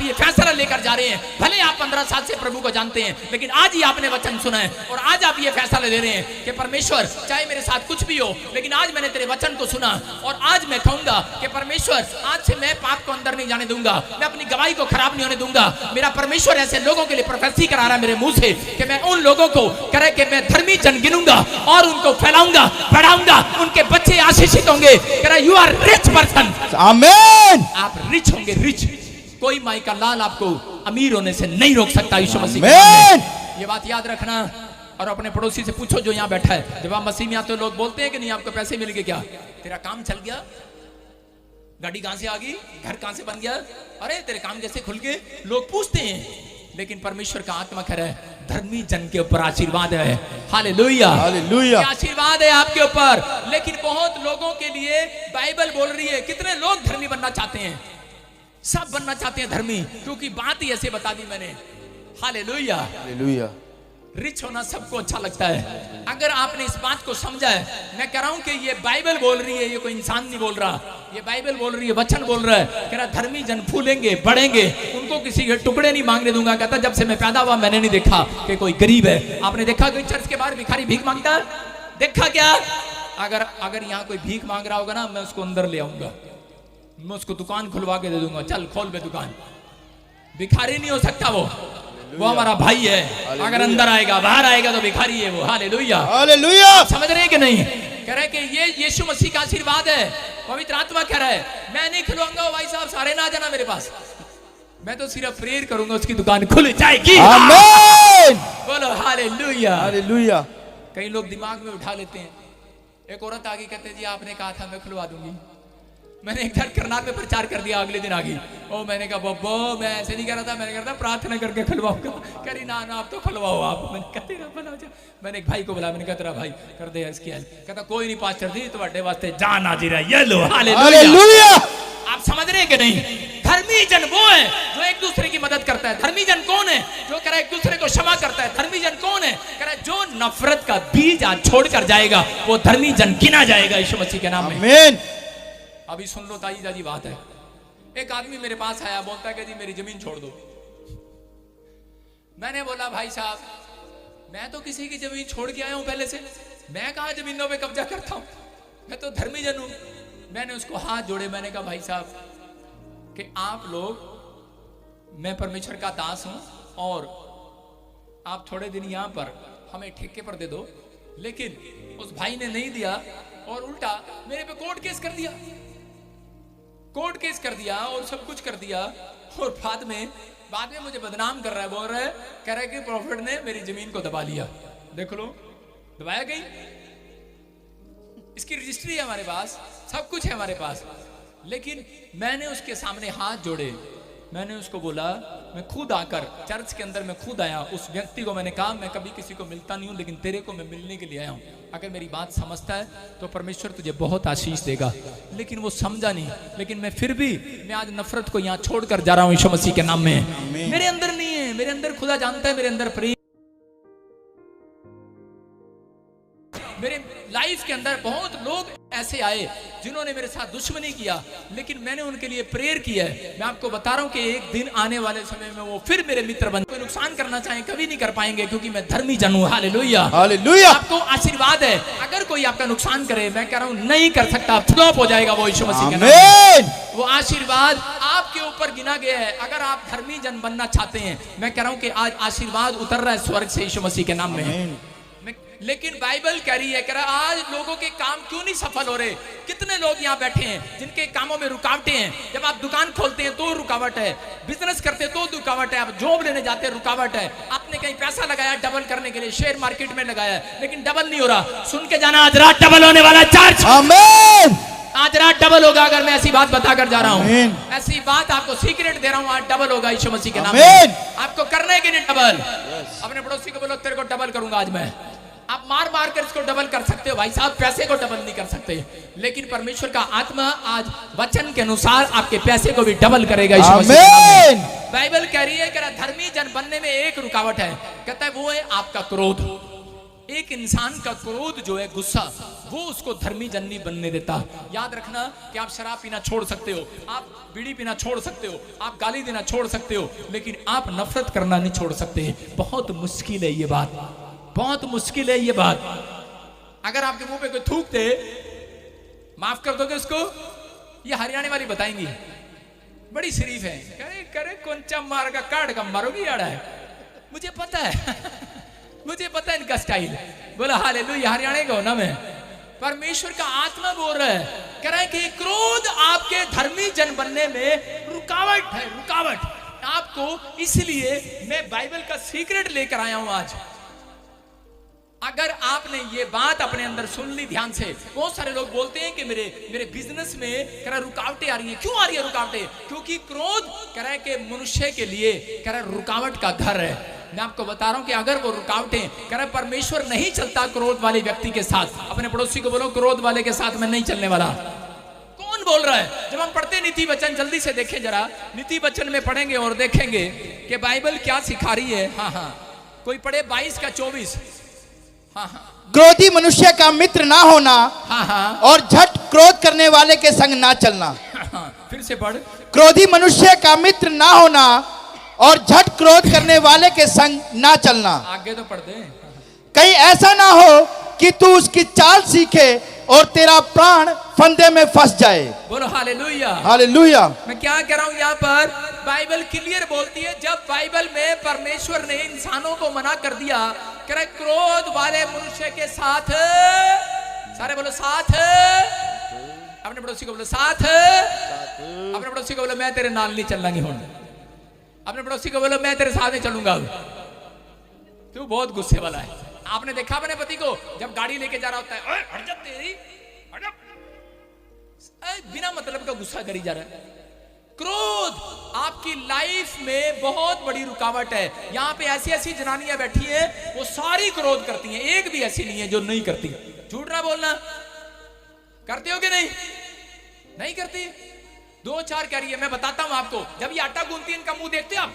ये फैसला लेकर जा रहे हैं, भले आप 15 साल से प्रभु को जानते हैं, लेकिन आज ही आपने वचन सुना है और आज आप ये फैसला ले रहे हैं कि परमेश्वर चाहे मेरे साथ कुछ भी हो, लेकिन आज मैंने तेरे वचन को सुना और आज मैं कहूंगा कि परमेश्वर आज से मैं पाप को अंदर नहीं जाने दूंगा, मैं अपनी गवाही को खराब नहीं होने दूंगा। मेरा परमेश्वर ऐसे लोगों के लिए प्रोफेसी करा रहा है मेरे मुंह से कि मैं उन लोगों को करे कि मैं धर्मी जन गिनूंगा और उनको फैलाऊंगा, बढ़ाऊंगा, उनके बच्चे आशीषित होंगे। यू आर रिच पर्सन, आमीन। आप रिच होंगे, रिच। कोई माई का लाल आपको अमीर होने से नहीं रोक सकता यीशु मसीह। ये बात याद रखना और अपने पड़ोसी से पूछो जो यहाँ बैठा है, जब आप मसीह में आते हो लोग बोलते हैं कि नहीं आपको पैसे मिल गए, क्या तेरा काम चल गया, गाड़ी कहां से आ गई, घर कहां से बन गया, अरे तेरे काम कैसे खुल गए, लोग पूछते हैं। लेकिन परमेश्वर का आत्मा कह रहा है धर्मी जन के ऊपर आशीर्वाद है। Hallelujah, hallelujah. आशीर्वाद है आपके ऊपर। लेकिन बहुत लोगों के लिए बाइबल बोल रही है, कितने लोग धर्मी बनना चाहते हैं, सब बनना चाहते हैं धर्मी, क्योंकि बात ही ऐसे बता दी मैंने। Hallelujah, hallelujah. रिच होना सबको अच्छा लगता है। अगर आपने इस बात को समझा है, मैं कह रहा हूं कि ये बाइबल बोल रही है, ये कोई इंसान नहीं बोल रहा, ये बाइबल बोल रही है, वचन बोल रहा है। कह रहा धर्मी जन फूलेंगे, बढ़ेंगे, उनको किसी के टुकड़े नहीं मांगने दूंगा। कहता जब से मैं पैदा हुआ मैंने नहीं देखा कि कोई गरीब है। आपने देखा कोई चर्च के बाहर भिखारी भीख मांगता है? देखा क्या? अगर यहाँ कोई भीख मांग रहा होगा ना, मैं उसको अंदर ले आऊंगा, मैं उसको दुकान खुलवा के दे दूंगा, चल खोल बे दुकान। भिखारी नहीं हो सकता वो हमारा भाई है। अगर अंदर आएगा बाहर आएगा तो भिखारी है वो। Hallelujah, hallelujah. समझ रहे हैं कि नहीं? कह रहे कि ये यीशु मसीह का आशीर्वाद है। पवित्र आत्मा कह रहा है मैं नहीं खुलवाऊंगा भाई साहब, सारे ना जाना मेरे पास, मैं तो सिर्फ प्रेयर करूंगा, उसकी दुकान खुल जाएगी। आमीन। बोलो हालेलुया, हालेलुया। कई लोग दिमाग में उठा लेते हैं। एक औरत आ गई, कहते जी आपने कहा था मैं खुलवा दूंगी। मैंने एक बार करनाल में प्रचार कर दिया, अगले दिन आ गई। ओ मैंने कहा बब्बो मैं ऐसे नहीं कर रहा था, मैंने कहा था प्रार्थना करके खुलवाऊंगा। कह रही ना आप तो खुलवाओ आप। मैंने कहा तेरा भला हो जाए। मैंने एक भाई को बुलाया, मैंने कहा तेरा भाई कर दे इसकी हेल्प। कहता कोई नहीं पास्टर जी, तुम्हारे वास्ते जान हाजिर है, ये लो। हालेलुया। आप समझ रहे हैं कि नहीं? धर्मी जन वो है जो एक दूसरे की मदद करता है। धर्मी जन कौन है? जो कह रहा है एक दूसरे को क्षमा करता है। धर्मी जन कौन है? कह रहा है जो नफरत का बीज आज छोड़ कर जाएगा वो धर्मी जन गिना जाएगा यीशु मसीह के नाम में। आमीन। अभी सुन लो ताई जाजी बात है। एक आदमी मेरे पास आया, बोलता है कि जी मेरी जमीन छोड़ दो। मैंने बोला भाई साहब मैं तो किसी की जमीन छोड़ के आया हूं पहले से, मैं कहां जमीनों पे कब्जा करता हूं, मैं तो धर्मी जन हूं। मैंने उसको हाथ जोड़े, मैंने कहा भाई साहब कि आप लोग, मैं परमेश्वर का दास हूं और आप थोड़े दिन यहां पर हमें ठेके पर दे दो। लेकिन उस भाई ने नहीं दिया और उल्टा मेरे पे कोर्ट केस कर दिया, कोर्ट केस कर दिया और सब कुछ कर दिया। और बाद में मुझे बदनाम कर रहा है, बोल रहा है, कह रहा है कि प्रॉफिट ने मेरी जमीन को दबा लिया। देख लो दबाया गई, इसकी रजिस्ट्री है हमारे पास, सब कुछ है हमारे पास। लेकिन मैंने उसके सामने हाथ जोड़े, मैंने उसको बोला, मैं खुद आकर चर्च के अंदर मैं खुद आया, उस व्यक्ति को मैंने कहा मैं कभी किसी को मिलता नहीं हूं, लेकिन तेरे को मैं मिलने के लिए आया हूं, अगर मेरी बात समझता है तो परमेश्वर तुझे बहुत आशीष देगा। लेकिन वो समझा नहीं। लेकिन मैं फिर भी मैं आज नफरत को यहाँ छोड़कर जा रहा हूँ यीशु मसीह के नाम में। मेरे अंदर नहीं है, मेरे अंदर खुदा जानता है, मेरे अंदर प्रेम। मेरे लाइफ के अंदर बहुत लोग ऐसे आए जिन्होंने मेरे साथ दुश्मनी किया, लेकिन मैंने उनके लिए प्रेयर किया है। मैं आपको बता रहा हूं कि एक दिन आने वाले समय में वो फिर मेरे मित्र बन, कोई नुकसान करना चाहे कभी नहीं कर पाएंगे, क्योंकि मैं धर्मी जन हूं। Hallelujah, hallelujah. आपको आशीर्वाद है। अगर कोई आपका नुकसान करे, मैं कह रहा हूं नहीं कर सकता, फ्लॉप हो जाएगा वो यीशु मसीह के नाम में। वो आशीर्वाद आपके ऊपर गिना गया है। अगर आप धर्मी जन बनना चाहते हैं, मैं कह रहा हूं कि आज आशीर्वाद उतर रहा है स्वर्ग से यीशु मसीह के नाम में। लेकिन बाइबल कह रही है, कह रहा आज लोगों के काम क्यों नहीं सफल हो रहे? कितने लोग यहाँ बैठे हैं जिनके कामों में रुकावटें हैं। जब आप दुकान खोलते हैं तो रुकावट है, बिजनेस करते हैं तो रुकावट है, आप जॉब लेने जाते हैं रुकावट है, आपने कहीं पैसा लगाया डबल करने के लिए, शेयर मार्केट में लगाया, लेकिन डबल नहीं हो रहा। सुन के जाना, आज रात डबल होने वाला चर्च। आमीन। आज रात डबल होगा। अगर मैं ऐसी बात बताकर जा रहा हूँ, ऐसी बात आपको सीक्रेट दे रहा हूँ, आज डबल होगा यीशु मसीह के नाम में। आपको करना है कि नहीं डबल? अपने पड़ोसी को बोलो तेरे को डबल करूंगा आज मैं। आप मार मार कर इसको डबल कर सकते हो भाई साहब, पैसे को डबल नहीं कर सकते, लेकिन परमेश्वर का आत्मा आज वचन के अनुसार आपके पैसे को भी डबल करेगा यीशु मसीह के नाम में। बाइबल कह रही है कि धर्मी जन बनने में एक रुकावट है, कहता है वो है आपका क्रोध। एक इंसान का क्रोध जो है, गुस्सा, वो उसको धर्मी जन नहीं बनने देता। याद रखना कि आप शराब पीना छोड़ सकते हो, आप बीड़ी पीना छोड़ सकते हो, आप गाली देना छोड़ सकते हो, लेकिन आप नफरत करना नहीं छोड़ सकते। बहुत मुश्किल है ये बात, बहुत मुश्किल है ये बात। अगर आपके मुंह पे कोई थूक दे, माफ कर दोगे उसको? ये हरियाणा वाली बताएंगी, बड़ी शरीफ है, करे करे कौन मार का काट का मारोगी यार है। मुझे पता है मुझे पता है इनका स्टाइल। बोला हालेलुया, हरियाणा का हो ना मैं। परमेश्वर का आत्मा बोल रहा है, कह रहा है कि क्रोध आपके धर्मी जन बनने में रुकावट है, रुकावट आपको। इसलिए मैं बाइबल का सीक्रेट लेकर आया हूं आज। अगर आपने ये बात अपने अंदर सुन ली ध्यान से। बहुत सारे लोग बोलते हैं कि मेरे बिजनेस में कह रहा रुकावटें आ रही हैं। क्यों आ रही है रुकावटें? क्योंकि क्रोध कह रहा है कि मनुष्य के लिए कह रहा है रुकावट का घर है। मैं आपको बता रहा हूं कि अगर वो रुकावटें, कह रहा है परमेश्वर नहीं चलता क्रोध वाले व्यक्ति के साथ। अपने पड़ोसी को बोलो, क्रोध वाले के साथ मैं नहीं चलने वाला। कौन बोल रहा है? जब हम पढ़ते नीति वचन, जल्दी से देखें जरा, नीति वचन में पढ़ेंगे और देखेंगे कि बाइबल क्या सिखा रही है। हाँ, कोई पढ़े 22 का 24। क्रोधी मनुष्य का मित्र ना होना, और झट क्रोध करने वाले के संग ना चलना। फिर से पढ़। क्रोधी मनुष्य का मित्र ना होना और झट क्रोध करने वाले के संग ना चलना। आगे तो पढ़ दे। कहीं ऐसा ना हो कि तू उसकी चाल सीखे और तेरा प्राण फंदे में फंस जाए। बोलो हालेलुया, हालेलुया। मैं क्या कह रहा हूं यहाँ पर? बाइबल क्लियर बोलती है, जब बाइबल में परमेश्वर ने इंसानों को मना कर दिया, कह रहा क्रोध वाले मनुष्य के साथ, सारे बोलो साथ, अपने पड़ोसी को बोलो साथ, अपने पड़ोसी को बोलो मैं तेरे नाल नहीं चलना हूं, अपने पड़ोसी को बोलो मैं तेरे साथ नहीं चलूंगा। तू बहुत गुस्से वाला है। आपने देखा अपने पति को जब गाड़ी लेके जा रहा होता है, ओए हट जा तेरी, हट जा, बिना मतलब का गुस्सा करी जा रहा है। क्रोध आपकी लाइफ में बहुत बड़ी रुकावट है। यहाँ पे ऐसी ऐसी जनानियां बैठी हैं, वो सारी क्रोध करती हैं, एक भी ऐसी नहीं है जो नहीं करती। झूठ ना बोलना, करते हो कि नहीं? नहीं करती। 2-4 कह रही है। मैं बताता हूं आपको, जब ये आटा गूंथती है, इनका मुंह देखते हैं आप,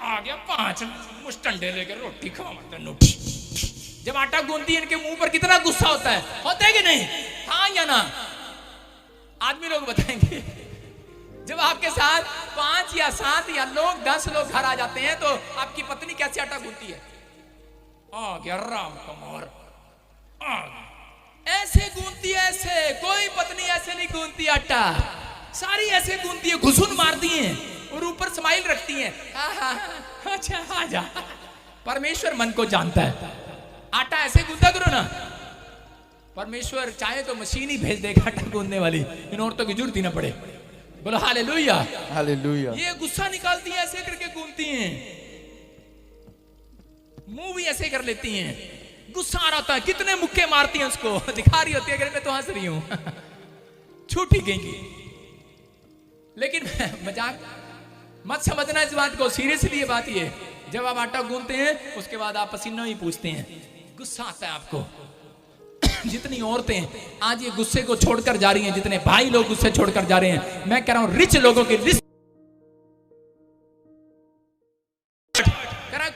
आ गया 5 मुस्टंडे लेकर रोटी खवा। जब आटा गूंथती है, इनके मुंह पर कितना गुस्सा होता है कि नहीं? हाँ या ना? आदमी लोग बताएंगे। जब आपके साथ 5 या 7 या 10 लोग घर आ जाते हैं, तो आपकी पत्नी कैसे आटा गूंथती है? आ गया राम कमर, ऐसे गूंथती है, ऐसे। कोई पत्नी ऐसे नहीं गूंथती आटा, सारी ऐसे गूंथती है, घुसून मारती है और ऊपर स्माइल रखती है। अच्छा आ जा। परमेश्वर मन को जानता है। आटा ऐसे गूंथा करो ना, परमेश्वर चाहे तो मशीन ही भेज देगा आटा गूंथने वाली, इन औरतों की जरूरत ही ना पड़े। बोलो हालेलुया, हालेलुया। ये गुस्सा निकालती है, ऐसे करके गूंथती हैं, मुंह भी ऐसे कर लेती हैं। गुस्सा आ रहा है, कितने मुक्के मारती हैं उसको, दिखा रही होती है अगर मैं तो हंस रही हूं, छूटी गई। लेकिन मजाक मत समझना इस बात को, सीरियसली ये बात ये, जब आप आटा गूंथते हैं उसके बाद आप पसीना ही पूछते हैं, गुस्सा आता है आपको। जितनी औरतें आज ये गुस्से को छोड़कर जा रही हैं, जितने भाई लोग गुस्से छोड़कर जा रहे हैं, मैं कह रहा हूं रिच लोगों की लिस्ट